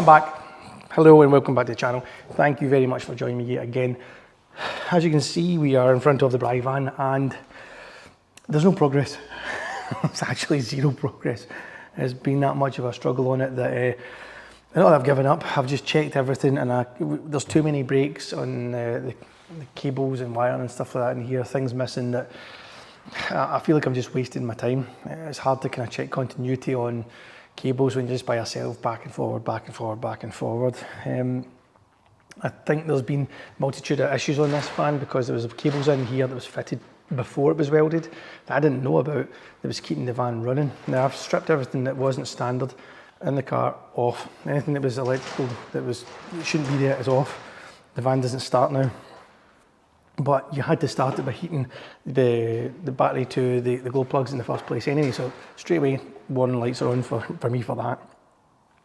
back. Hello and welcome back to the channel. Thank you very much for joining me yet again. As you can see, we are in front of the BriVan and there's no progress. It's actually zero progress. There's been that much of a struggle on it that not that I've given up. I've just checked everything and there's too many breaks on the cables and wiring and stuff like that in here, things missing that I feel like I'm just wasting my time. It's hard to kind of check continuity on cables when you're just by yourself, back and forward, back and forward, back and forward. I think there's been a multitude of issues on this van because there was cables in here that was fitted before it was welded that I didn't know about that was keeping the van running. Now I've stripped everything that wasn't standard in the car off. Anything that was electrical that shouldn't be there is off. The van doesn't start now. But you had to start it by heating the battery to the glow plugs in the first place anyway, so straight away warning lights are on for me for that.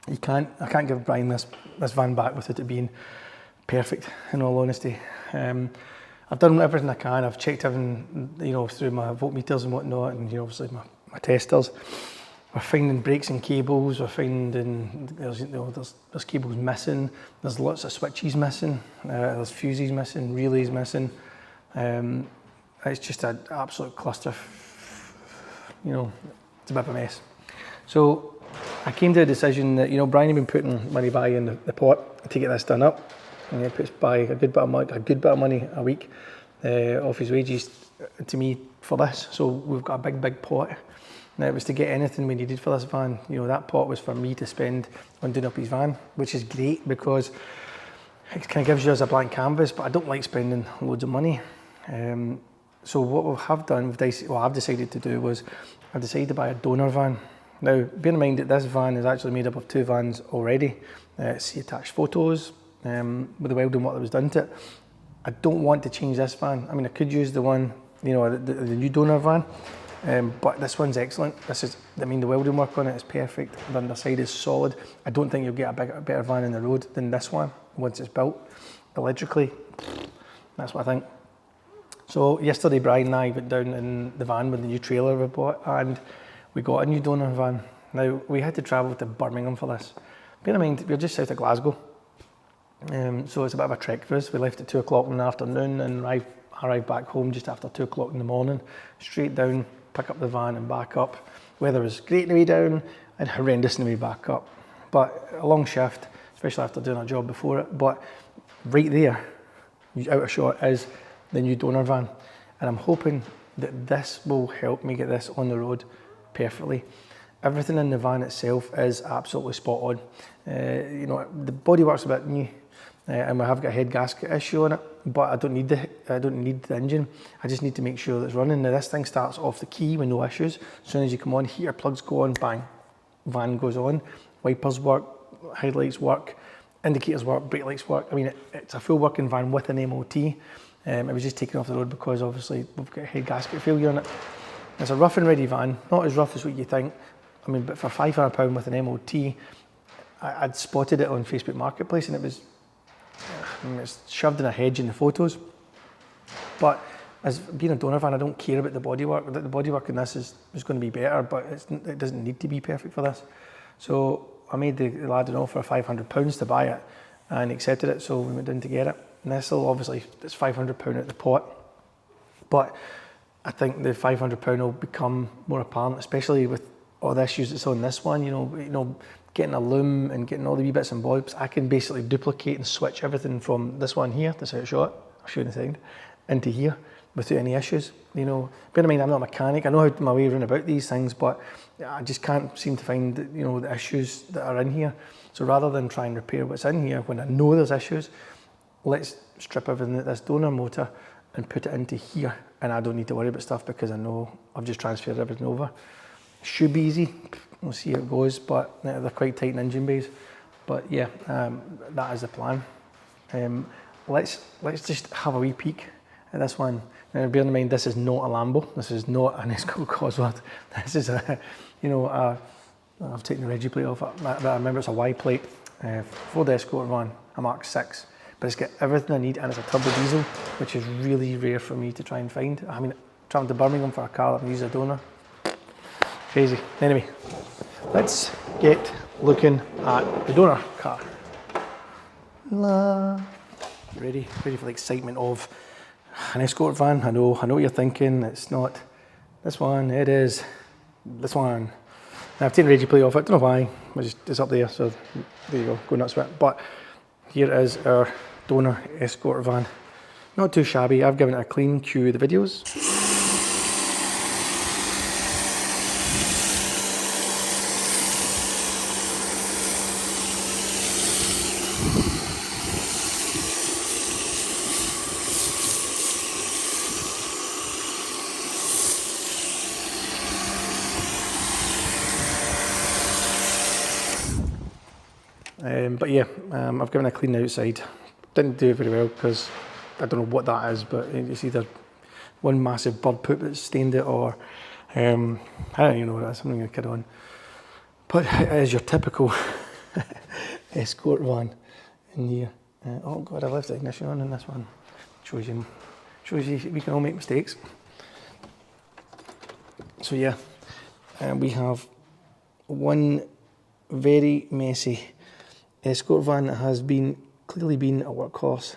I can't give Brian this van back with it being perfect, in all honesty. I've done everything I can. I've checked everything, through my voltmeters and whatnot, and obviously my testers. We're finding breaks in cables. We're finding there's cables missing. There's lots of switches missing. There's fuses missing. Relays missing. It's just an absolute cluster. It's a bit of a mess. So I came to a decision that Brian had been putting money by in the pot to get this done up, and he puts by a good bit of money a week off his wages to me for this. So we've got a big pot. Now it was to get anything we needed for this van. That pot was for me to spend on doing up his van, which is great because it kind of gives you as a blank canvas, but I don't like spending loads of money. So what I've decided to do was I've decided to buy a donor van. Now, bear in mind that this van is actually made up of two vans already. See attached photos with the welding work that was done to it. I don't want to change this van. I mean, I could use the one, the new donor van. But this one's excellent. The welding work on it is perfect. The underside is solid. I don't think you'll get a better van in the road than this one once it's built. Electrically, that's what I think. So yesterday, Brian and I went down in the van with the new trailer we bought, and we got a new donor van. Now, we had to travel to Birmingham for this. Bear in mind, we're just south of Glasgow. So it's a bit of a trek for us. We left at 2 o'clock in the afternoon and arrived back home just after 2 o'clock in the morning, straight down, pick up the van and back up. Weather was great on the way down and horrendous on the way back up. But a long shift, especially after doing a job before it. But right there, out of shot, is the new donor van. And I'm hoping that this will help me get this on the road perfectly. Everything in the van itself is absolutely spot on. The bodywork's a bit new. And we have got a head gasket issue on it, but I don't need the engine. I just need to make sure that it's running. Now this thing starts off the key with no issues. As soon as you come on, heater plugs go on, bang, van goes on. Wipers work, headlights work, indicators work, brake lights work. I mean, it's a full working van with an MOT. It was just taken off the road because obviously we've got a head gasket failure on it. It's a rough and ready van, not as rough as what you think. I mean, but for £500 with an MOT, I'd spotted it on Facebook Marketplace and it's shoved in a hedge in the photos. But as being a donor van, I don't care about the bodywork. The bodywork in this is going to be better, but it doesn't need to be perfect for this. So I made the lad an offer of £500 to buy it and accepted it, so we went down to get it. And this will obviously, it's £500 at the pot, but I think the £500 will become more apparent, especially with all the issues that's on this one. Getting a loom and getting all the wee bits and bobs, I can basically duplicate and switch everything from this one here, this out shot, I'll show you in a second, into here without any issues. Bear in mind, I'm not a mechanic. I know how my way around about these things, but I just can't seem to find the issues that are in here. So rather than try and repair what's in here when I know there's issues, let's strip everything at this donor motor and put it into here, and I don't need to worry about stuff because I know I've just transferred everything over. Should be easy. We'll see how it goes, but they're quite tight in engine bays. But yeah, that is the plan. Let's just have a wee peek at this one. Now, bear in mind, this is not a Lambo. This is not an Escort Cosworth. This is I've taken the Reggie plate off it, but I remember it's a Y plate Ford Escort van, a Mark 6. But it's got everything I need, and it's a turbo diesel, which is really rare for me to try and find. I mean, traveling to Birmingham for a car that uses a donor. Crazy. Anyway, let's get looking at the donor car. la. Ready for the excitement of an escort van. I know what you're thinking. It's not this one, it is this one. Now, I've taken Regi plate off it, don't know why, it's up there, so there you go nuts with it. But here is our donor escort van. Not too shabby. I've given it a clean cue of the videos. But yeah, I've given a clean outside. Didn't do it very well because I don't know what that is, but it's either one massive bird poop that's stained it, or I don't even know what it is. I'm not going to kid on. But it is your typical escort van in here. Oh god, I left the ignition on in this one. Shows you we can all make mistakes. So yeah, we have one very messy escort van that has clearly been a workhorse.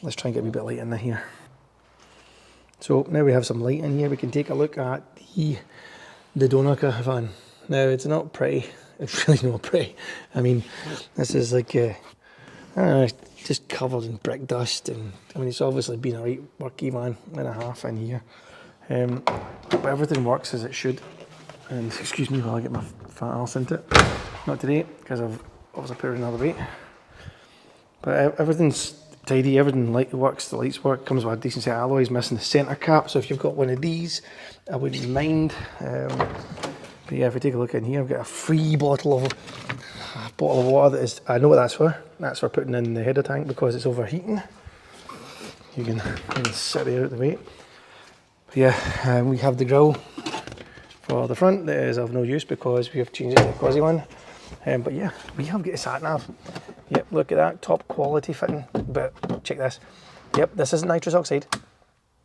Let's try and get a wee bit light in here. So now we have some light in here, we can take a look at the donor van. Now it's not pretty, it's really not pretty. I mean, this is like, I don't know, just covered in brick dust, and I mean, it's obviously been a right worky van and a half in here. But everything works as it should. And excuse me while I get my fat arse into it. Not today, because I've obviously put it another weight. But everything's tidy, everything works, the lights work, comes with a decent set of alloys, missing the centre cap, so if you've got one of these, I wouldn't mind. But yeah, if we take a look in here, I've got a free bottle of water that is, I know what that's for. That's for putting in the header tank because it's overheating. You can sit there out the way. But yeah, we have the grille for the front that is of no use because we have changed it to a Cosy one. But yeah, we have got a sat nav. Yep, look at that, top quality fitting. But check this. Yep, this isn't nitrous oxide.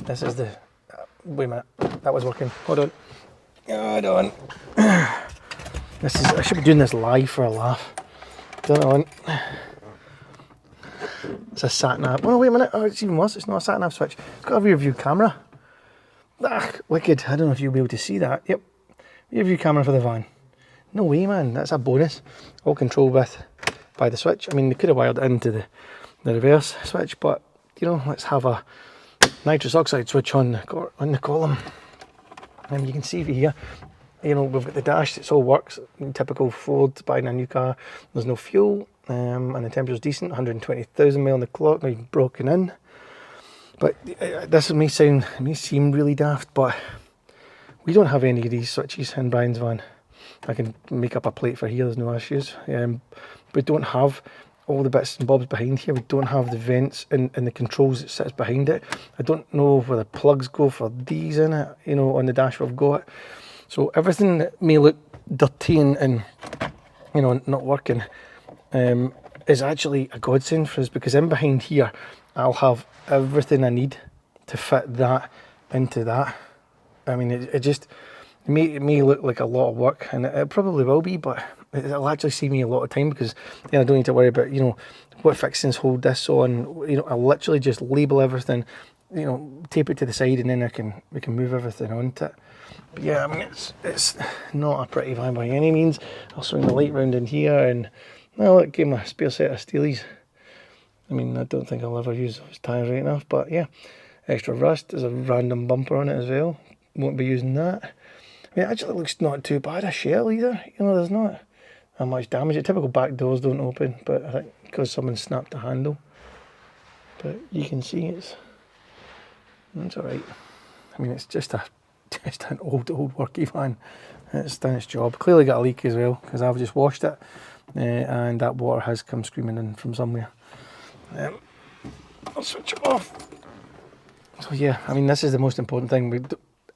This is the, wait a minute, that was working. Hold on. Hold on. This is, I should be doing this live for a laugh. Don't know. It's a sat nav. Oh no, wait a minute. Oh, it's even worse. It's not a sat nav switch. It's got a rear view camera. Ah, wicked. I don't know if you'll be able to see that. Yep. Rear view camera for the van. No way, man. That's a bonus. All controlled by the switch. I mean, they could have wired it into the reverse switch, but you know, let's have a nitrous oxide switch on the column. And you can see here, you know, we've got the dash. It all works. Typical Ford buying a new car. There's no fuel, and the temperature's decent. 120,000 miles on the clock. Not even broken in. But this may seem really daft, but we don't have any of these switches in Brian's van. I can make up a plate for here, there's no issues. We don't have all the bits and bobs behind here. We don't have the vents and the controls that sits behind it. I don't know where the plugs go for these in it, you know, on the dash we've got. So everything that may look dirty and you know, not working is actually a godsend for us, because in behind here I'll have everything I need to fit that into that. I mean, it may look like a lot of work, and it probably will be, but it'll actually save me a lot of time, because then I don't need to worry about, you know, what fixings hold this on. You know, I'll literally just label everything, you know, tape it to the side, and then we can move everything onto it. But yeah, I mean, it's not a pretty van by any means. I'll swing the light round in here, and well, it gave me a spare set of steelies. I mean, I don't think I'll ever use those tyres right enough, but yeah. Extra rust, there's a random bumper on it as well. Won't be using that. I mean, it actually looks not too bad a shell either. You know, there's not that much damage. The typical back doors don't open, but I think because someone snapped the handle. But you can see it's alright. I mean, it's just an old worky van. It's done its job. Clearly got a leak as well, because I've just washed it, and that water has come screaming in from somewhere. I'll switch it off. So yeah, I mean, this is the most important thing.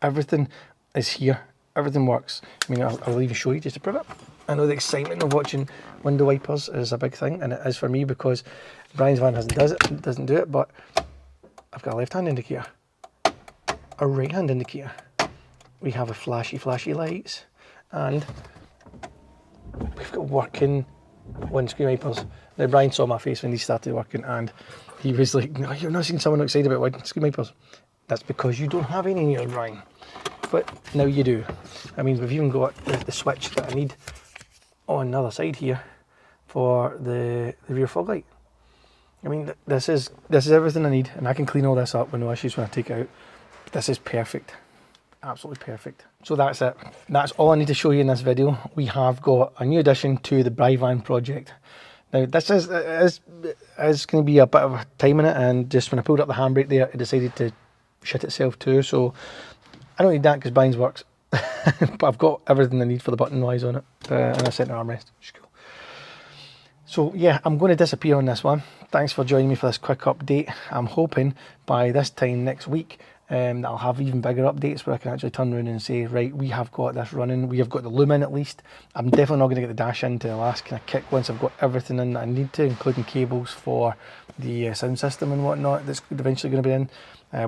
Everything is here. Everything works. I mean, I'll even show you just to prove it. I know the excitement of watching window wipers is a big thing, and it is for me because Brian's van doesn't do it, but I've got a left-hand indicator, a right-hand indicator. We have a flashy lights, and we've got working on Screen Wipers. Now Brian saw my face when he started working and he was like, no, you've not seen someone excited about Screen Wipers. That's because you don't have any here, Brian. But now you do. I mean, we've even got the switch that I need on the other side here for the rear fog light. I mean, this is everything I need, and I can clean all this up with no issues when I take it out. This is perfect, absolutely perfect. So that's it. That's all I need to show you in this video. We have got a new addition to the BriVan project. Now, this is going to be a bit of a time in it, and just when I pulled up the handbrake there, it decided to shit itself too. So I don't need that because Brian's works, but I've got everything I need for the button wise on it, and a centre armrest, which is cool. So yeah, I'm going to disappear on this one. Thanks for joining me for this quick update. I'm hoping by this time next week that I'll have even bigger updates where I can actually turn around and say, right, we have got this running, we have got the loom in at least. I'm definitely not going to get the dash into the last kind of kick once I've got everything in that I need to, including cables for the sound system and whatnot that's eventually going to be in.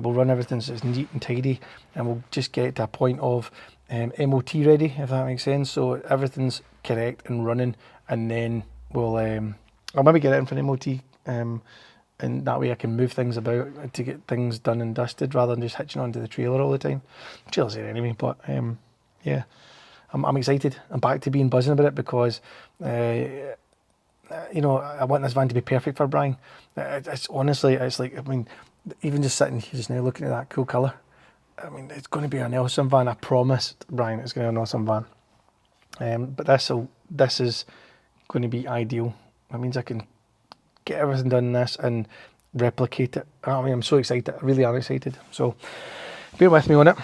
We'll run everything so it's neat and tidy, and we'll just get to a point of MOT ready, if that makes sense. So everything's correct and running, and then we'll I'll maybe get it in for an MOT, and that way I can move things about to get things done and dusted rather than just hitching onto the trailer all the time. Trailer's there anyway, but yeah, I'm excited. I'm back to being buzzing about it because you know, I want this van to be perfect for Brian. It's honestly, it's like, I mean, even just sitting here just now looking at that cool colour, I mean, it's going to be an awesome van. I promised Brian it's going to be an awesome van. But this is going to be ideal. That means I can get everything done in this and replicate it. I mean, I'm so excited. I really am excited. So bear with me on it.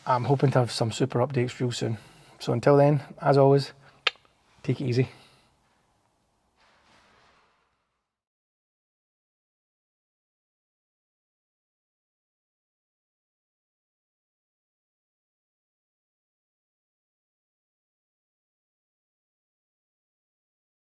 I'm hoping to have some super updates real soon. So until then, as always, take it easy.